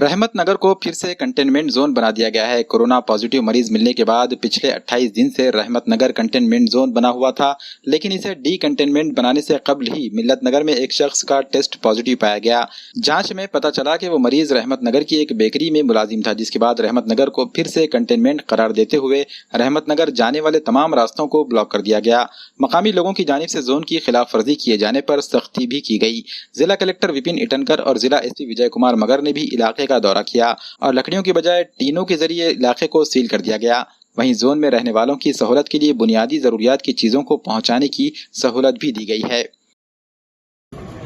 रहमतनगर को फिर से कंटेनमेंट जोन बना दिया गया है। कोरोना पॉजिटिव मरीज मिलने के बाद पिछले 28 दिन से रहमतनगर कंटेनमेंट जोन बना हुआ था, लेकिन इसे डी कंटेनमेंट बनाने से कबल ही मिल्लतनगर में एक शख्स का टेस्ट पॉजिटिव पाया गया। जांच में पता चला कि वो मरीज रहमतनगर की एक बेकरी में मुलाजिम था, जिसके बाद रहमतनगर को फिर से कंटेनमेंट करार देते हुए रहमतनगर जाने वाले तमाम रास्तों को ब्लॉक कर दिया गया। मकामी लोगों की जानिब से जोन की खिलाफ वर्जी किए जाने पर सख्ती भी की गई। जिला कलेक्टर विपिन इटनकर और जिला एसपी विजय कुमार मगर ने भी इलाके का दौरा किया और लकड़ियों की बजाय टीनों के जरिए इलाके को सील कर दिया गया। वहीं जोन में रहने वालों की सहूलत के लिए बुनियादी जरूरियात की चीजों को पहुंचाने की सहूलत भी दी गई है।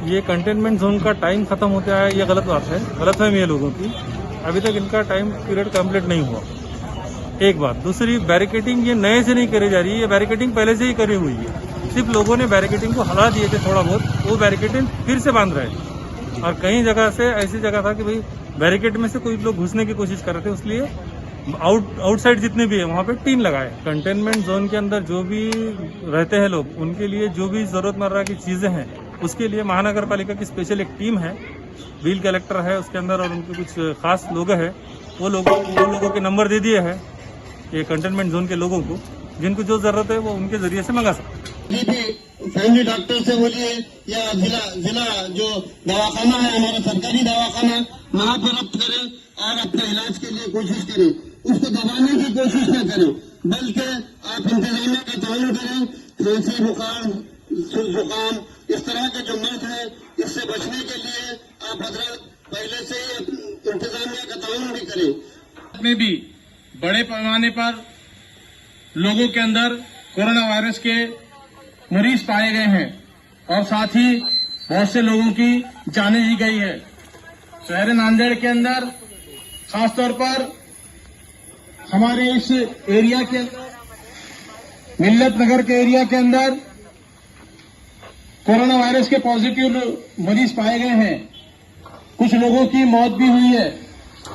ये कंटेनमेंट जोन का टाइम खत्म होता है, ये गलत बात है, गलतफहमी है लोगों की। अभी तक इनका टाइम पीरियड कंप्लीट नहीं हुआ, एक बात। दूसरी, बैरिकेडिंग ये नए से नहीं करी जा रही है, ये बैरिकेडिंग पहले से ही करी हुई है। सिर्फ लोगों ने बैरिकेडिंग को हटा दिए थे थोड़ा बहुत, वो बैरिकेडिंग फिर से बांध रहे हैं। और कई जगह से ऐसी जगह था कि भाई बैरिकेड में से कोई लोग घुसने की कोशिश कर रहे थे, इसलिए आउटसाइड जितने भी है वहाँ पे टीन लगाए। कंटेनमेंट जोन के अंदर जो भी रहते हैं लोग, उनके लिए जो भी जरूरतमर्रा की चीजें हैं, उसके लिए महानगर पालिका की स्पेशल एक टीम है, व्हील कलेक्टर है उसके अंदर, और उनके कुछ खास लोग हैं, वो लोगों के नंबर दे दिए हैं ये कंटेनमेंट जोन के लोगों को, जिनको जो जरूरत है वो उनके जरिए से मंगा सकते हैं। फैमिली डॉक्टर से बोलिए या जिला जो दवाखाना है, हमारा सरकारी दवाखाना, वहाँ पर रब्त करें और अपने इलाज के लिए कोशिश करें। उसको दबाने की कोशिश न करें, बल्कि आप इंतजामिया का ताउन करें। खांसी, बुखार, जुकाम, इस तरह के जो मर्ज है, इससे बचने के लिए आप हजरत पहले से इंतजामिया का ताउन भी करें। में भी बड़े पैमाने पर लोगों के अंदर कोरोना वायरस के मरीज पाए गए हैं और साथ ही बहुत से लोगों की जाने दी गई है। शहर नांदेड़ के अंदर खासतौर पर हमारे इस एरिया के मिल्लतनगर के एरिया के अंदर कोरोना वायरस के पॉजिटिव मरीज पाए गए हैं। कुछ लोगों की मौत भी हुई है,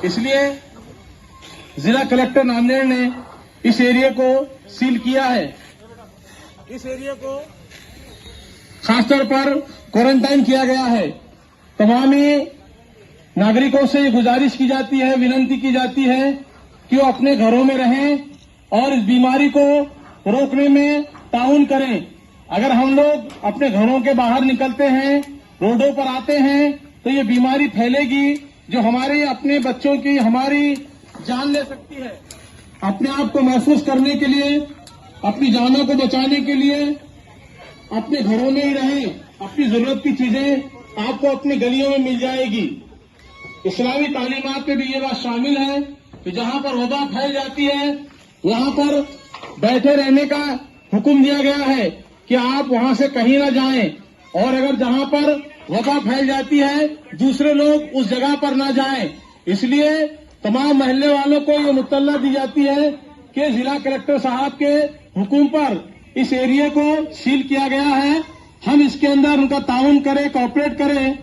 इसलिए जिला कलेक्टर नांदेड़ ने इस एरिया को सील किया है। इस एरिया को खासतौर पर क्वारंटाइन किया गया है। तमाम नागरिकों से गुजारिश की जाती है, विनती की जाती है कि वो अपने घरों में रहें और इस बीमारी को रोकने में ताउन करें। अगर हम लोग अपने घरों के बाहर निकलते हैं, रोडों पर आते हैं, तो ये बीमारी फैलेगी जो हमारे अपने बच्चों की, हमारी जान ले सकती है। अपने आप को महफूज करने के लिए, अपनी जानों को बचाने के लिए अपने घरों में ही रहें। अपनी जरूरत की चीजें आपको अपनी गलियों में मिल जाएगी। इस्लामी तालीमात में भी ये बात शामिल है कि जहां पर वबा फैल जाती है, वहां पर बैठे रहने का हुक्म दिया गया है कि आप वहां से कहीं ना जाएं, और अगर जहां पर वबा फैल जाती है, दूसरे लोग उस जगह पर ना जाएं। इसलिए तमाम मोहल्ले वालों को ये मुतल्ला दी जाती है कि जिला कलेक्टर साहब के हुक्म पर इस एरिया को सील किया गया है। हम इसके अंदर उनका ताउन करें, कोऑपरेट करें